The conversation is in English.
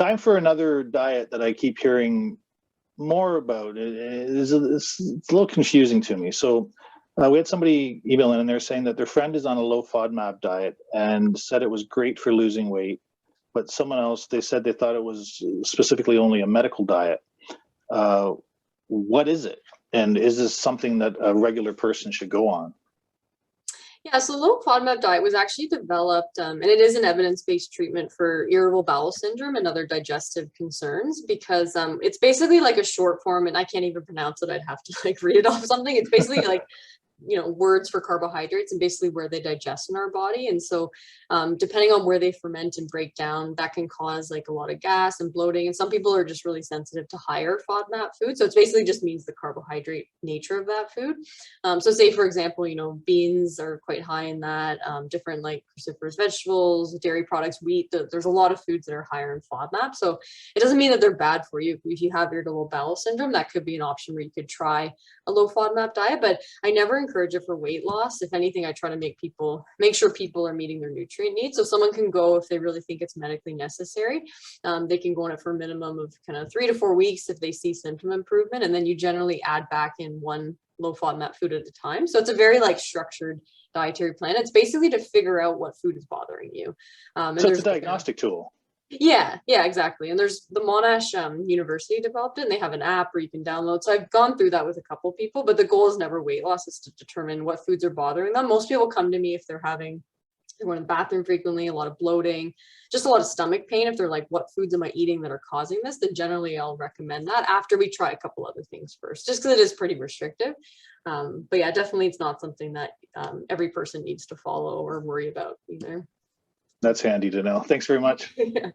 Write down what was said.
time for another diet that I keep hearing more about. It's a little confusing to me. So we had somebody email in and they're saying that their friend is on a low FODMAP diet and said it was great for losing weight, but someone else, they said they thought it was specifically only a medical diet. What is it? And is this something that a regular person should go on? Yeah, so low FODMAP diet was actually developed, and it is an evidence-based treatment for irritable bowel syndrome and other digestive concerns, because it's basically like a short form, and I can't even pronounce it. I'd have to like read it off something. It's basically like, you know, words for carbohydrates and basically where they digest in our body. And so depending on where they ferment and break down, that can cause like a lot of gas and bloating. And some people are just really sensitive to higher FODMAP food. So it's basically just means the carbohydrate nature of that food. So say, for example, you know, beans are quite high in that, different like cruciferous vegetables, dairy products, wheat, there's a lot of foods that are higher in FODMAP. So it doesn't mean that they're bad for you. If you have irritable bowel syndrome, that could be an option where you could try a low FODMAP diet, but I never encourage it for weight loss. If anything, I try to make sure people are meeting their nutrient needs. So someone can go if they really think it's medically necessary. They can go on it for a minimum of kind of 3 to 4 weeks if they see symptom improvement, and then you generally add back in one low FODMAP food at a time. So it's a very like structured dietary plan. It's basically to figure out what food is bothering you. So it's a diagnostic tool. Yeah, exactly. And there's the Monash University developed it, and they have an app where you can download. So I've gone through that with a couple people, but the goal is never weight loss. It's to determine what foods are bothering them. Most people come to me if they're going to the bathroom frequently, a lot of bloating, just a lot of stomach pain. If they're like, what foods am I eating that are causing this? Then generally I'll recommend that after we try a couple other things first, just because it is pretty restrictive. But yeah, definitely it's not something that every person needs to follow or worry about either. That's handy to know. Thanks very much. Yeah.